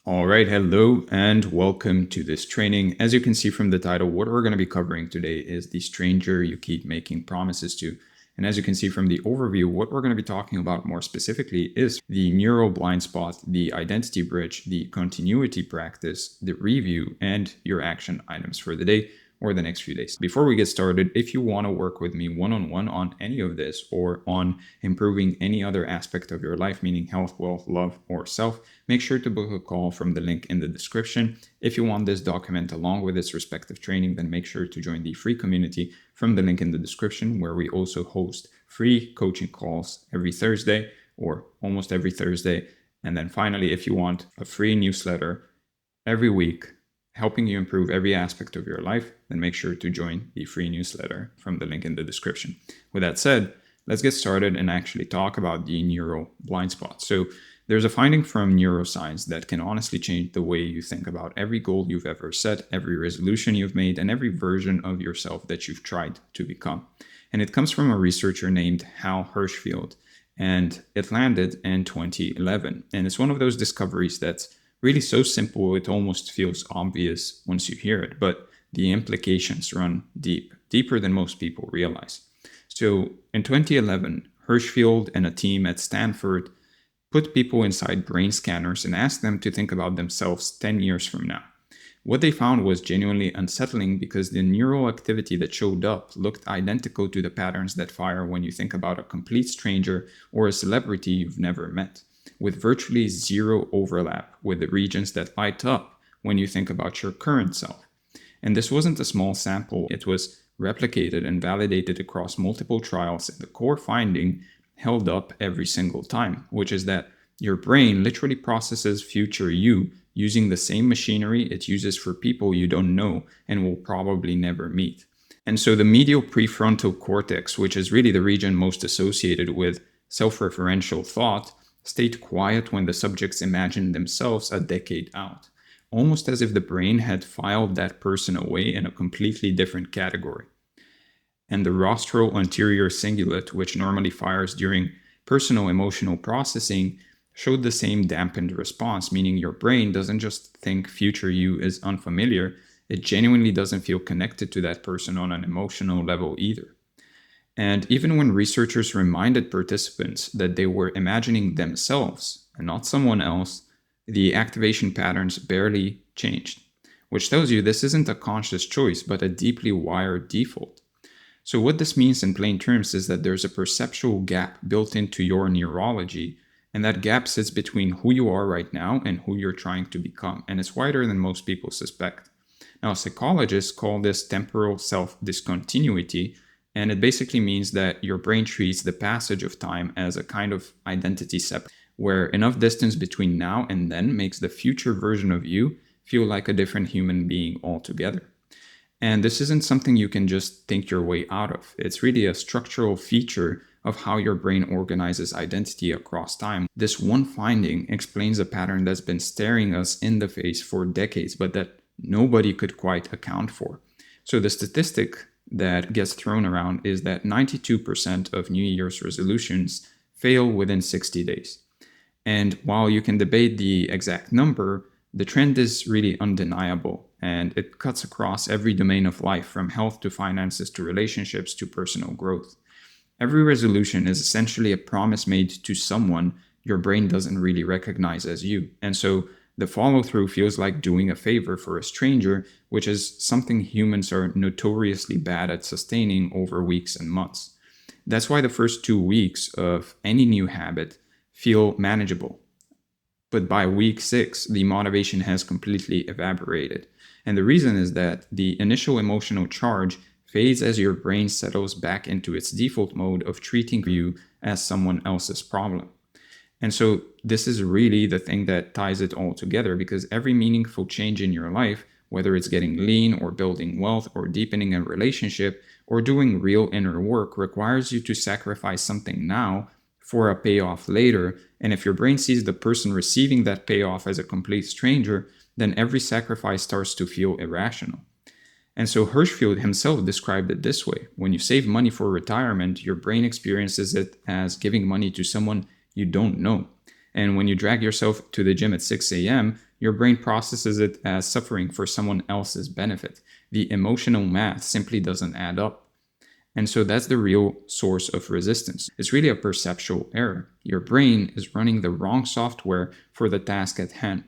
All right, hello and welcome to this training. As you can see from the title, what we're going to be covering today is the stranger you keep making promises to. And as you can see from the overview, what we're going to be talking about more specifically is the neural blind spot, the identity bridge, the continuity practice, the review, and your action items for the day or the next few days. Before we get started, if you want to work with me one-on-one on any of this or on improving any other aspect of your life, meaning health, wealth, love, or self, make sure to book a call from the link in the description. If you want this document along with its respective training, then make sure to join the free community from the link in the description, where we also host free coaching calls every Thursday or almost every Thursday. And then finally, if you want a free newsletter every week, helping you improve every aspect of your life, then make sure to join the free newsletter from the link in the description. With that said, let's get started and actually talk about the neural blind spot. So there's a finding from neuroscience that can honestly change the way you think about every goal you've ever set, every resolution you've made, and every version of yourself that you've tried to become. And it comes from a researcher named Hal Hershfield, and it landed in 2011. And it's one of those discoveries that's really so simple it almost feels obvious once you hear it, but the implications run deep, deeper than most people realize. So in 2011, Hershfield and a team at Stanford put people inside brain scanners and asked them to think about themselves 10 years from now. What they found was genuinely unsettling because the neural activity that showed up looked identical to the patterns that fire when you think about a complete stranger or a celebrity you've never met, with virtually zero overlap with the regions that light up when you think about your current self. And this wasn't a small sample, it was replicated and validated across multiple trials, and the core finding held up every single time, which is that your brain literally processes future you using the same machinery it uses for people you don't know and will probably never meet. And so the medial prefrontal cortex, which is really the region most associated with self-referential thought, stayed quiet when the subjects imagined themselves a decade out, almost as if the brain had filed that person away in a completely different category. And the rostral anterior cingulate, which normally fires during personal emotional processing, showed the same dampened response, meaning your brain doesn't just think future you is unfamiliar, it genuinely doesn't feel connected to that person on an emotional level either. And even when researchers reminded participants that they were imagining themselves and not someone else, the activation patterns barely changed, which tells you this isn't a conscious choice, but a deeply wired default. So what this means in plain terms is that there's a perceptual gap built into your neurology, and that gap sits between who you are right now and who you're trying to become, and it's wider than most people suspect. Now, psychologists call this temporal self-discontinuity, and it basically means that your brain treats the passage of time as a kind of identity separate, where enough distance between now and then makes the future version of you feel like a different human being altogether. And this isn't something you can just think your way out of. It's really a structural feature of how your brain organizes identity across time. This one finding explains a pattern that's been staring us in the face for decades, but that nobody could quite account for. So the statistic that gets thrown around is that 92% of New Year's resolutions fail within 60 days. And while you can debate the exact number, the trend is really undeniable, and it cuts across every domain of life, from health to finances to relationships to personal growth. Every resolution is essentially a promise made to someone your brain doesn't really recognize as you. And so the follow-through feels like doing a favor for a stranger, which is something humans are notoriously bad at sustaining over weeks and months. That's why the first 2 weeks of any new habit feel manageable. But by week 6, the motivation has completely evaporated. And the reason is that the initial emotional charge fades as your brain settles back into its default mode of treating you as someone else's problem. And so this is really the thing that ties it all together, because every meaningful change in your life, whether it's getting lean or building wealth or deepening a relationship or doing real inner work, requires you to sacrifice something now for a payoff later. And if your brain sees the person receiving that payoff as a complete stranger, then every sacrifice starts to feel irrational. And so Hershfield himself described it this way: when you save money for retirement, your brain experiences it as giving money to someone you don't know. And when you drag yourself to the gym at 6 a.m., your brain processes it as suffering for someone else's benefit. The emotional math simply doesn't add up. And so that's the real source of resistance. It's really a perceptual error. Your brain is running the wrong software for the task at hand.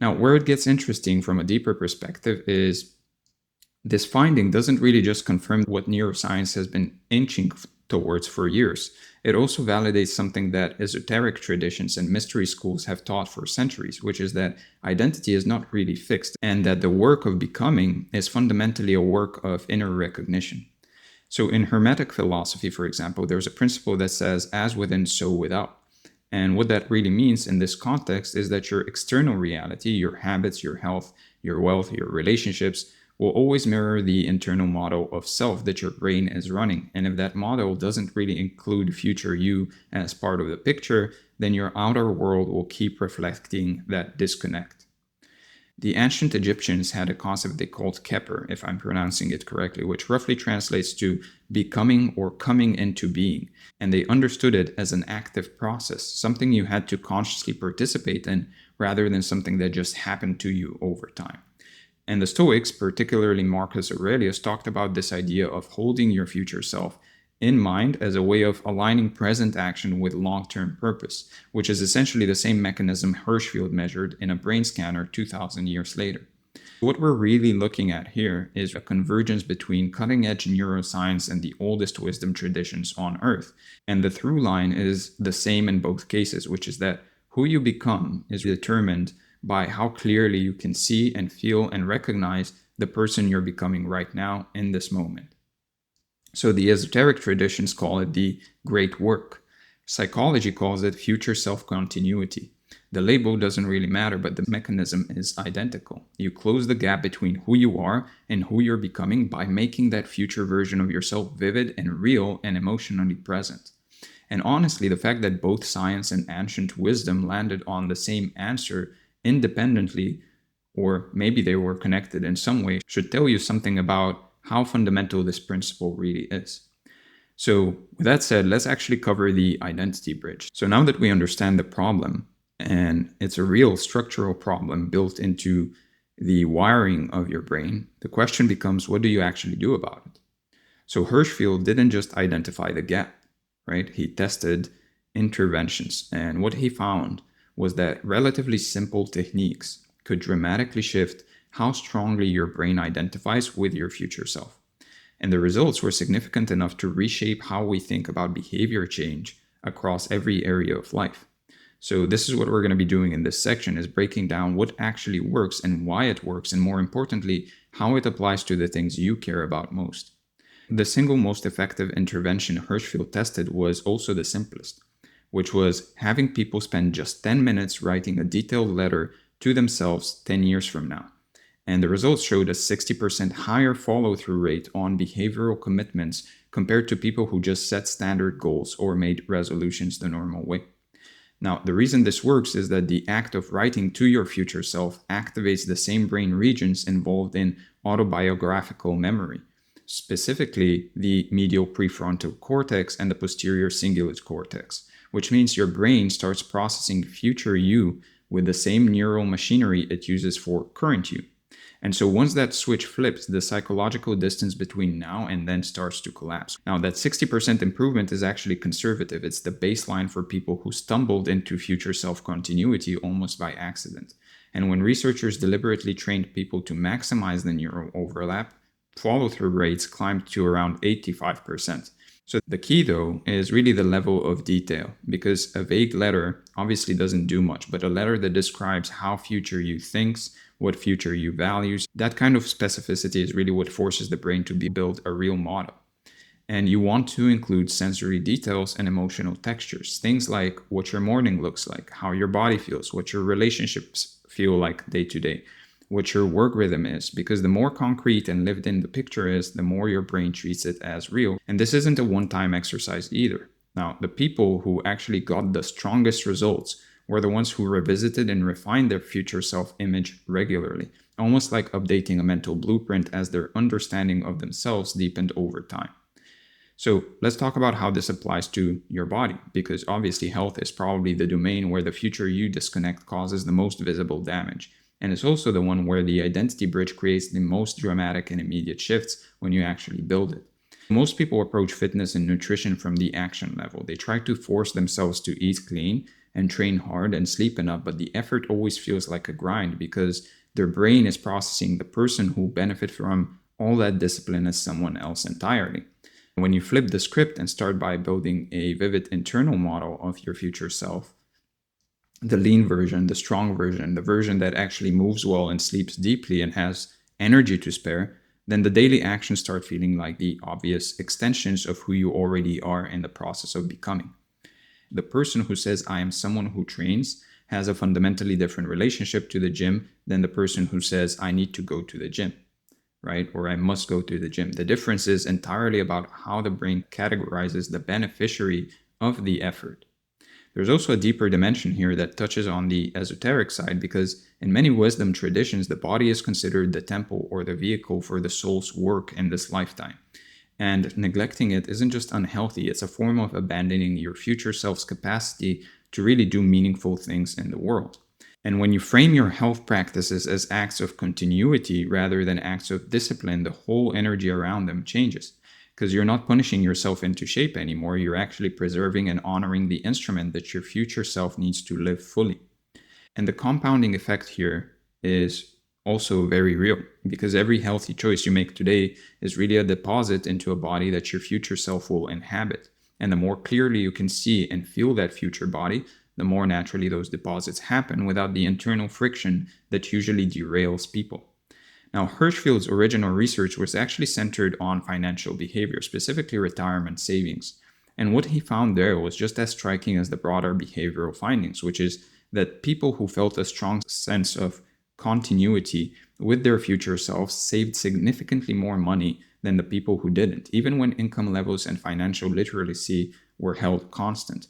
Now, where it gets interesting from a deeper perspective is this finding doesn't really just confirm what neuroscience has been inching towards for years. It also validates something that esoteric traditions and mystery schools have taught for centuries, which is that identity is not really fixed and that the work of becoming is fundamentally a work of inner recognition. So in Hermetic philosophy, for example, there's a principle that says, as within, so without. And what that really means in this context is that your external reality, your habits, your health, your wealth, your relationships, will always mirror the internal model of self that your brain is running. And if that model doesn't really include future you as part of the picture, then your outer world will keep reflecting that disconnect. The ancient Egyptians had a concept they called Keper, if I'm pronouncing it correctly, which roughly translates to becoming or coming into being. And they understood it as an active process, something you had to consciously participate in rather than something that just happened to you over time. And the Stoics, particularly Marcus Aurelius, talked about this idea of holding your future self in mind as a way of aligning present action with long-term purpose, which is essentially the same mechanism Hirschfeld measured in a brain scanner 2,000 years later. What we're really looking at here is a convergence between cutting-edge neuroscience and the oldest wisdom traditions on Earth. And the through line is the same in both cases, which is that who you become is determined by how clearly you can see and feel and recognize the person you're becoming right now in this moment. So the esoteric traditions call it the great work. Psychology calls it future self-continuity. The label doesn't really matter, but the mechanism is identical. You close the gap between who you are and who you're becoming by making that future version of yourself vivid and real and emotionally present. And honestly, the fact that both science and ancient wisdom landed on the same answer independently, or maybe they were connected in some way, should tell you something about how fundamental this principle really is. So with that said, let's actually cover the identity bridge. So now that we understand the problem, and it's a real structural problem built into the wiring of your brain, the question becomes, what do you actually do about it? So Hirschfeld didn't just identify the gap, right? He tested interventions, and what he found was that relatively simple techniques could dramatically shift how strongly your brain identifies with your future self. And the results were significant enough to reshape how we think about behavior change across every area of life. So this is what we're going to be doing in this section, is breaking down what actually works and why it works, and more importantly, how it applies to the things you care about most. The single most effective intervention Hirschfeld tested was also the simplest, which was having people spend just 10 minutes writing a detailed letter to themselves 10 years from now. And the results showed a 60% higher follow-through rate on behavioral commitments compared to people who just set standard goals or made resolutions the normal way. Now, the reason this works is that the act of writing to your future self activates the same brain regions involved in autobiographical memory, specifically the medial prefrontal cortex and the posterior cingulate cortex, which means your brain starts processing future you with the same neural machinery it uses for current you. And so once that switch flips, the psychological distance between now and then starts to collapse. Now, that 60% improvement is actually conservative. It's the baseline for people who stumbled into future self-continuity almost by accident. And when researchers deliberately trained people to maximize the neural overlap, follow-through rates climbed to around 85%. So the key, though, is really the level of detail, because a vague letter obviously doesn't do much, but a letter that describes how future you thinks, what future you values, that kind of specificity is really what forces the brain to build a real model. And you want to include sensory details and emotional textures, things like what your morning looks like, how your body feels, what your relationships feel like day to day, what your work rhythm is, because the more concrete and lived in the picture is, the more your brain treats it as real. And this isn't a one-time exercise either. Now, the people who actually got the strongest results were the ones who revisited and refined their future self-image regularly, almost like updating a mental blueprint as their understanding of themselves deepened over time. So let's talk about how this applies to your body, because obviously health is probably the domain where the future you disconnect causes the most visible damage. And it's also the one where the identity bridge creates the most dramatic and immediate shifts when you actually build it. Most people approach fitness and nutrition from the action level. They try to force themselves to eat clean and train hard and sleep enough, but the effort always feels like a grind because their brain is processing the person who benefit from all that discipline as someone else entirely. When you flip the script and start by building a vivid internal model of your future self, the lean version, the strong version, the version that actually moves well and sleeps deeply and has energy to spare, then the daily actions start feeling like the obvious extensions of who you already are in the process of becoming. The person who says, I am someone who trains, has a fundamentally different relationship to the gym than the person who says, I need to go to the gym, right? Or I must go to the gym. The difference is entirely about how the brain categorizes the beneficiary of the effort. There's also a deeper dimension here that touches on the esoteric side because in many wisdom traditions, the body is considered the temple or the vehicle for the soul's work in this lifetime. And neglecting it isn't just unhealthy, it's a form of abandoning your future self's capacity to really do meaningful things in the world. And when you frame your health practices as acts of continuity rather than acts of discipline, the whole energy around them changes. Because you're not punishing yourself into shape anymore, you're actually preserving and honoring the instrument that your future self needs to live fully. And the compounding effect here is also very real because every healthy choice you make today is really a deposit into a body that your future self will inhabit. And the more clearly you can see and feel that future body, the more naturally those deposits happen without the internal friction that usually derails people. Now, Hirschfield's original research was actually centered on financial behavior, specifically retirement savings. And what he found there was just as striking as the broader behavioral findings, which is that people who felt a strong sense of continuity with their future selves saved significantly more money than the people who didn't, even when income levels and financial literacy were held constant.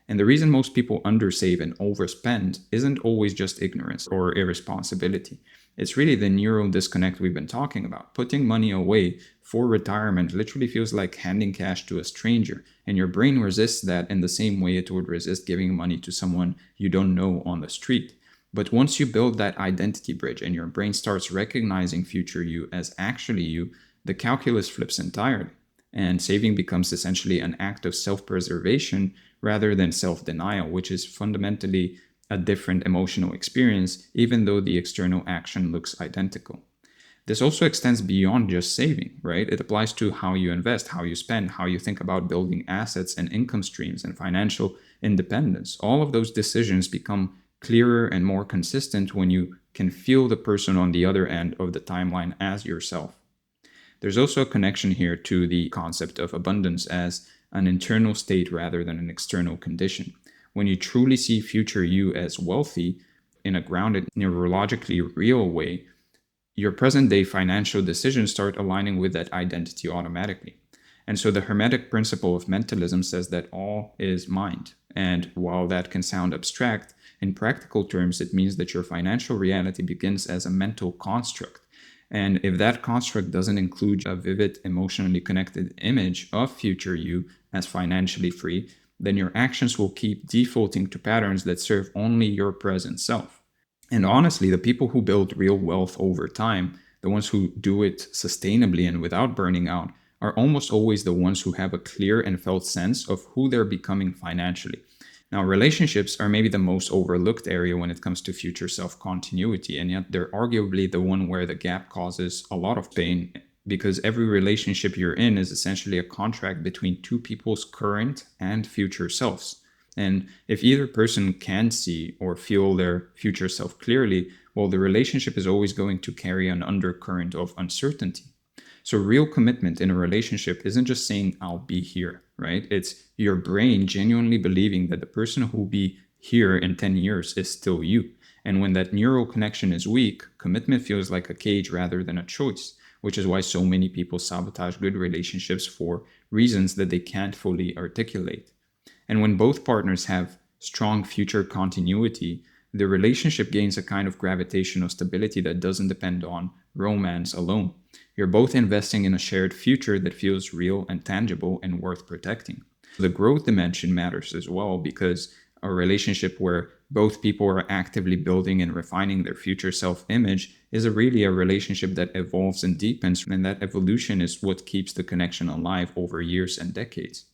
And the reason most people undersave and overspend isn't always just ignorance or irresponsibility. It's really the neural disconnect we've been talking about. Putting money away for retirement literally feels like handing cash to a stranger, and your brain resists that in the same way it would resist giving money to someone you don't know on the street. But once you build that identity bridge and your brain starts recognizing future you as actually you, the calculus flips entirely. And saving becomes essentially an act of self-preservation rather than self-denial, which is fundamentally a different emotional experience, even though the external action looks identical. This also extends beyond just saving, right? It applies to how you invest, how you spend, how you think about building assets and income streams and financial independence. All of those decisions become clearer and more consistent when you can feel the person on the other end of the timeline as yourself. There's also a connection here to the concept of abundance as an internal state rather than an external condition. When you truly see future you as wealthy in a grounded, neurologically real way, your present day financial decisions start aligning with that identity automatically. And so the Hermetic principle of mentalism says that all is mind. And while that can sound abstract, in practical terms, it means that your financial reality begins as a mental construct. And if that construct doesn't include a vivid, emotionally connected image of future you as financially free, then your actions will keep defaulting to patterns that serve only your present self. And honestly, the people who build real wealth over time, the ones who do it sustainably and without burning out, are almost always the ones who have a clear and felt sense of who they're becoming financially. Now, relationships are maybe the most overlooked area when it comes to future self-continuity, and yet they're arguably the one where the gap causes a lot of pain because every relationship you're in is essentially a contract between two people's current and future selves. And if either person can see or feel their future self clearly, well, the relationship is always going to carry an undercurrent of uncertainty. So real commitment in a relationship isn't just saying, I'll be here, right? It's your brain genuinely believing that the person who will be here in 10 years is still you. And when that neural connection is weak, commitment feels like a cage rather than a choice, which is why so many people sabotage good relationships for reasons that they can't fully articulate. And when both partners have strong future continuity, the relationship gains a kind of gravitational stability that doesn't depend on romance alone. You're both investing in a shared future that feels real and tangible and worth protecting. The growth dimension matters as well, because a relationship where both people are actively building and refining their future self-image is really a relationship that evolves and deepens, and that evolution is what keeps the connection alive over years and decades.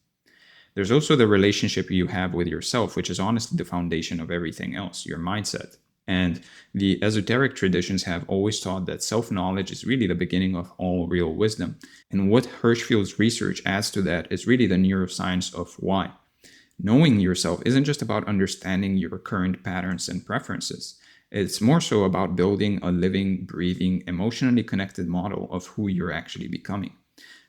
There's also the relationship you have with yourself, which is honestly the foundation of everything else, your mindset. And the esoteric traditions have always taught that self-knowledge is really the beginning of all real wisdom. And what Hirschfield's research adds to that is really the neuroscience of why. Knowing yourself isn't just about understanding your current patterns and preferences. It's more so about building a living, breathing, emotionally connected model of who you're actually becoming.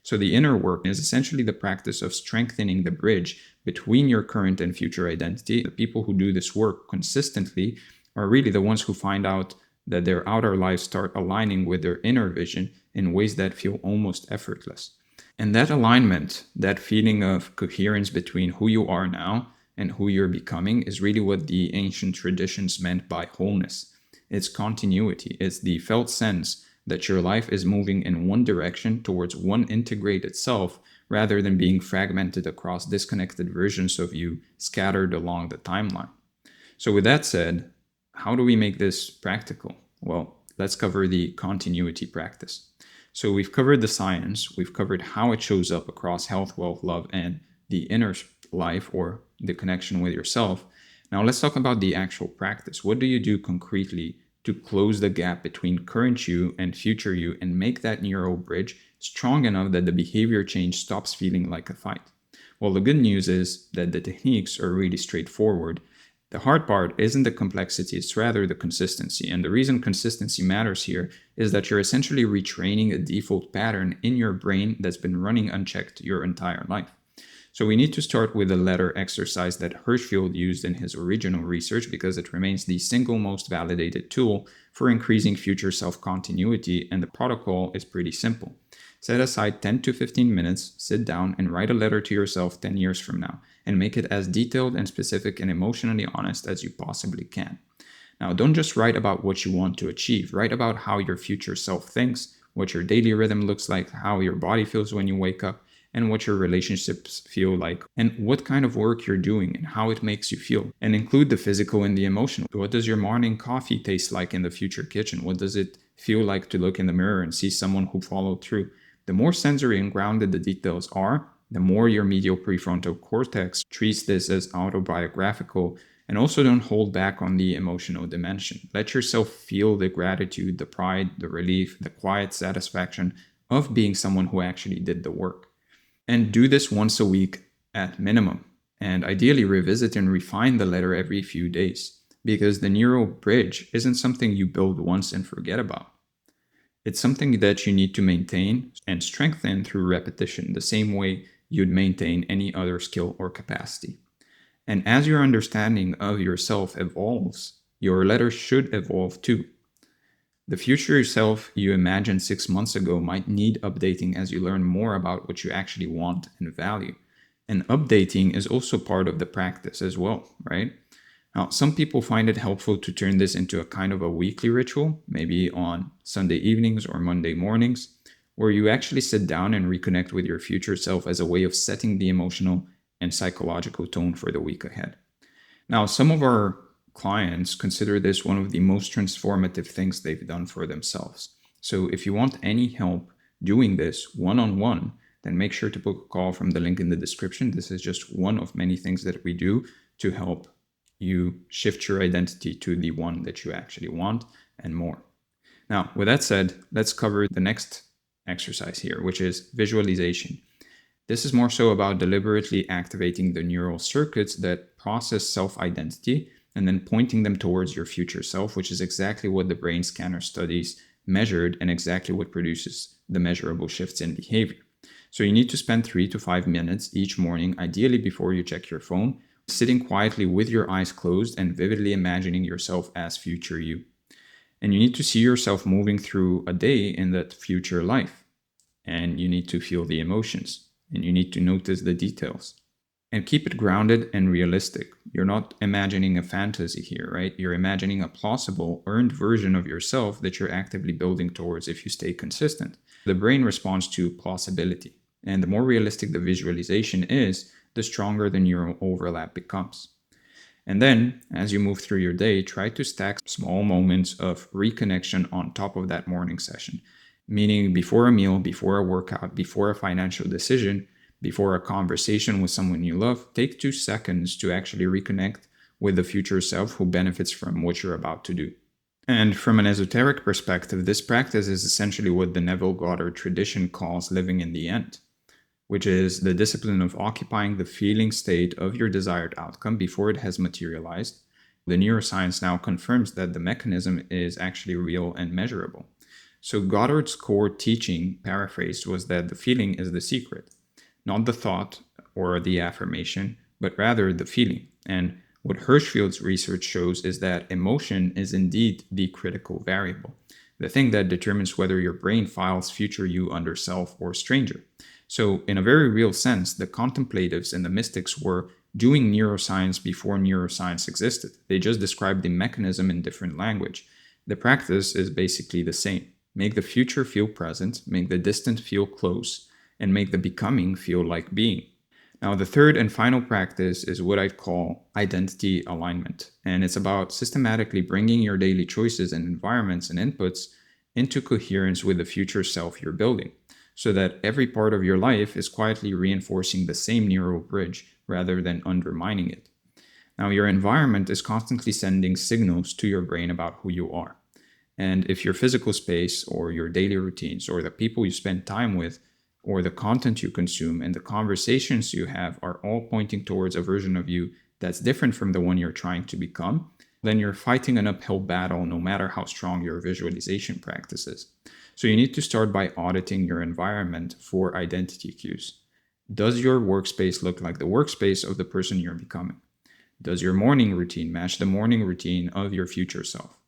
So the inner work is essentially the practice of strengthening the bridge between your current and future identity. The people who do this work consistently are really the ones who find out that their outer lives start aligning with their inner vision in ways that feel almost effortless. And that alignment, that feeling of coherence between who you are now and who you're becoming, is really what the ancient traditions meant by wholeness. It's continuity. It's the felt sense that your life is moving in one direction towards one integrated self, rather than being fragmented across disconnected versions of you scattered along the timeline. So with that said, how do we make this practical? Well, let's cover the continuity practice. So we've covered the science, we've covered how it shows up across health, wealth, love, and the inner life, or the connection with yourself. Now let's talk about the actual practice. What do you do concretely to close the gap between current you and future you and make that neural bridge strong enough that the behavior change stops feeling like a fight? Well, the good news is that the techniques are really straightforward. The hard part isn't the complexity, it's rather the consistency. And the reason consistency matters here is that you're essentially retraining a default pattern in your brain that's been running unchecked your entire life. So we need to start with the letter exercise that Hirschfield used in his original research, because it remains the single most validated tool for increasing future self-continuity, and the protocol is pretty simple. Set aside 10 to 15 minutes, sit down, and write a letter to yourself 10 years from now, and make it as detailed and specific and emotionally honest as you possibly can. Now, don't just write about what you want to achieve. Write about how your future self thinks, what your daily rhythm looks like, how your body feels when you wake up, and what your relationships feel like, and what kind of work you're doing and how it makes you feel. And include the physical and the emotional. What does your morning coffee taste like in the future kitchen? What does it feel like to look in the mirror and see someone who followed through? The more sensory and grounded the details are, the more your medial prefrontal cortex treats this as autobiographical. And also don't hold back on the emotional dimension. Let yourself feel the gratitude, the pride, the relief, the quiet satisfaction of being someone who actually did the work. And do this once a week at minimum. And ideally revisit and refine the letter every few days, because the neural bridge isn't something you build once and forget about. It's something that you need to maintain and strengthen through repetition, the same way you'd maintain any other skill or capacity. And as your understanding of yourself evolves, your letter should evolve too. The future self you imagined 6 months ago might need updating as you learn more about what you actually want and value. And updating is also part of the practice as well, right? Now, some people find it helpful to turn this into a kind of a weekly ritual, maybe on Sunday evenings or Monday mornings, where you actually sit down and reconnect with your future self as a way of setting the emotional and psychological tone for the week ahead. Now, some of our clients consider this one of the most transformative things they've done for themselves. So if you want any help doing this one-on-one, then make sure to book a call from the link in the description. This is just one of many things that we do to help you shift your identity to the one that you actually want and more. Now, with that said, let's cover the next exercise here, which is visualization. This is more so about deliberately activating the neural circuits that process self-identity and then pointing them towards your future self, which is exactly what the brain scanner studies measured and exactly what produces the measurable shifts in behavior. So you need to spend 3 to 5 minutes each morning, ideally before you check your phone, sitting quietly with your eyes closed and vividly imagining yourself as future you. And you need to see yourself moving through a day in that future life. And you need to feel the emotions, and you need to notice the details. And keep it grounded and realistic. You're not imagining a fantasy here, right? You're imagining a plausible, earned version of yourself that you're actively building towards if you stay consistent. The brain responds to plausibility. And the more realistic the visualization is, the stronger the neural overlap becomes. And then, as you move through your day, try to stack small moments of reconnection on top of that morning session. Meaning, before a meal, before a workout, before a financial decision, before a conversation with someone you love, take 2 seconds to actually reconnect with the future self who benefits from what you're about to do. And from an esoteric perspective, this practice is essentially what the Neville Goddard tradition calls living in the end, which is the discipline of occupying the feeling state of your desired outcome before it has materialized. The neuroscience now confirms that the mechanism is actually real and measurable. So Goddard's core teaching, paraphrased, was that the feeling is the secret, not the thought or the affirmation, but rather the feeling. And what Hirschfield's research shows is that emotion is indeed the critical variable, the thing that determines whether your brain files future you under self or stranger. So, in a very real sense, the contemplatives and the mystics were doing neuroscience before neuroscience existed. They just described the mechanism in different language. The practice is basically the same. Make the future feel present, make the distant feel close, and make the becoming feel like being. Now, the third and final practice is what I call identity alignment. And it's about systematically bringing your daily choices and environments and inputs into coherence with the future self you're building, so that every part of your life is quietly reinforcing the same neural bridge rather than undermining it. Now, your environment is constantly sending signals to your brain about who you are. And if your physical space or your daily routines or the people you spend time with or the content you consume and the conversations you have are all pointing towards a version of you that's different from the one you're trying to become, then you're fighting an uphill battle no matter how strong your visualization practice is. So you need to start by auditing your environment for identity cues. Does your workspace look like the workspace of the person you're becoming? Does your morning routine match the morning routine of your future self?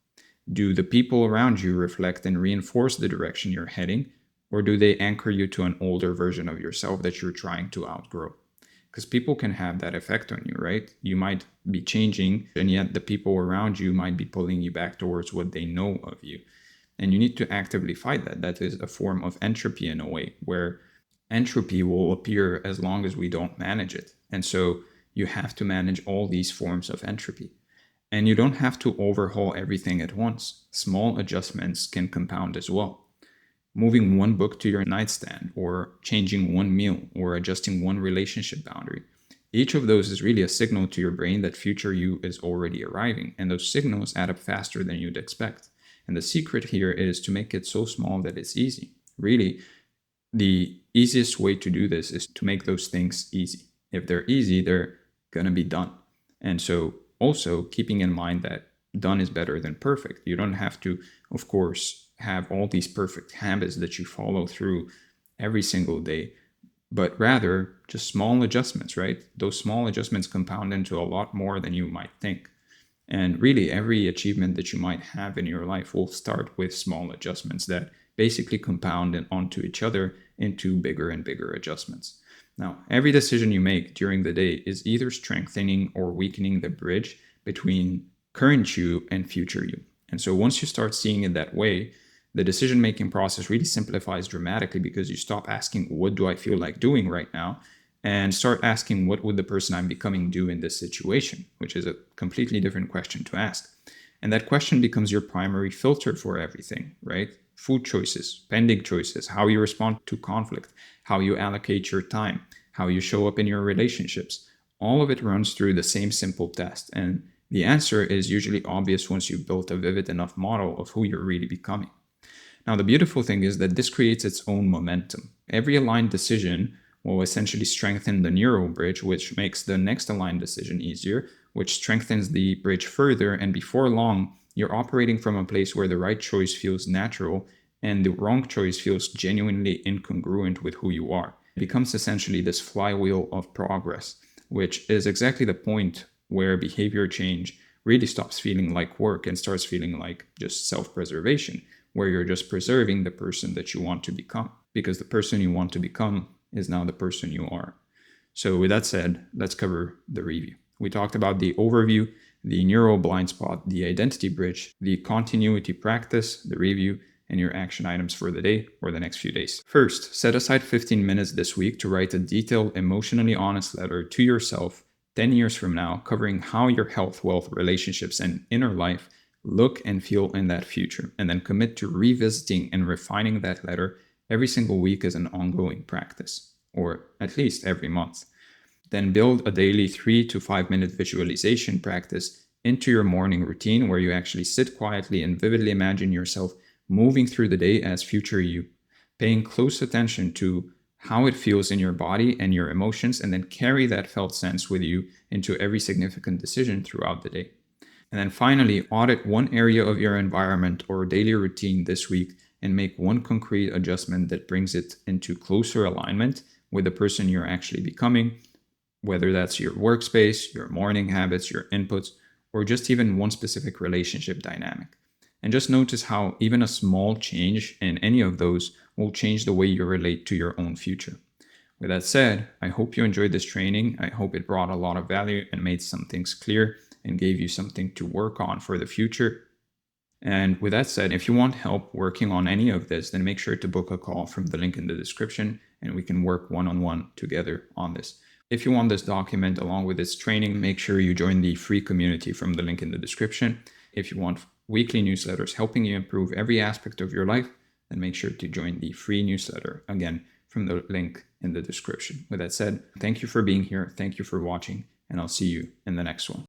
Do the people around you reflect and reinforce the direction you're heading, or do they anchor you to an older version of yourself that you're trying to outgrow? Because people can have that effect on you, right? You might be changing, and yet the people around you might be pulling you back towards what they know of you. And you need to actively fight that. That is a form of entropy in a way, where entropy will appear as long as we don't manage it. And so you have to manage all these forms of entropy. And you don't have to overhaul everything at once. Small adjustments can compound as well. Moving one book to your nightstand, or changing one meal, or adjusting one relationship boundary. Each of those is really a signal to your brain that future you is already arriving, and those signals add up faster than you'd expect. And the secret here is to make it so small that it's easy. Really, the easiest way to do this is to make those things easy. If they're easy, they're going to be done. And so also keeping in mind that done is better than perfect. You don't have to, of course, have all these perfect habits that you follow through every single day, but rather just small adjustments, right? Those small adjustments compound into a lot more than you might think. And really, every achievement that you might have in your life will start with small adjustments that basically compound onto each other into bigger and bigger adjustments. Now, every decision you make during the day is either strengthening or weakening the bridge between current you and future you. And so once you start seeing it that way, the decision-making process really simplifies dramatically, because you stop asking, what do I feel like doing right now? And start asking, what would the person I'm becoming do in this situation? Which is a completely different question to ask. And that question becomes your primary filter for everything, right? Food choices, spending choices, how you respond to conflict, how you allocate your time, how you show up in your relationships. All of it runs through the same simple test. And the answer is usually obvious once you've built a vivid enough model of who you're really becoming. Now, the beautiful thing is that this creates its own momentum. Every aligned decision will essentially strengthen the neural bridge, which makes the next aligned decision easier, which strengthens the bridge further. And before long, you're operating from a place where the right choice feels natural and the wrong choice feels genuinely incongruent with who you are. It becomes essentially this flywheel of progress, which is exactly the point where behavior change really stops feeling like work and starts feeling like just self-preservation, where you're just preserving the person that you want to become, because the person you want to become is now the person you are. So with that said, let's cover the review. We talked about the overview, the neuro blind spot, the identity bridge, the continuity practice, the review, and your action items for the day or the next few days. First, set aside 15 minutes this week to write a detailed, emotionally honest letter to yourself 10 years from now, covering how your health, wealth, relationships, and inner life look and feel in that future. And then commit to revisiting and refining that letter every single week as an ongoing practice, or at least every month. Then build a daily 3 to 5 minute visualization practice into your morning routine where you actually sit quietly and vividly imagine yourself moving through the day as future you, paying close attention to how it feels in your body and your emotions, and then carry that felt sense with you into every significant decision throughout the day. And then finally, audit one area of your environment or daily routine this week and make one concrete adjustment that brings it into closer alignment with the person you're actually becoming, whether that's your workspace, your morning habits, your inputs, or just even one specific relationship dynamic. And just notice how even a small change in any of those will change the way you relate to your own future. With that said, I hope you enjoyed this training. I hope it brought a lot of value and made some things clear and gave you something to work on for the future. And with that said, if you want help working on any of this, then make sure to book a call from the link in the description and we can work one-on-one together on this. If you want this document along with this training, make sure you join the free community from the link in the description. If you want weekly newsletters helping you improve every aspect of your life, then make sure to join the free newsletter, again, from the link in the description. With that said, thank you for being here. Thank you for watching, and I'll see you in the next one.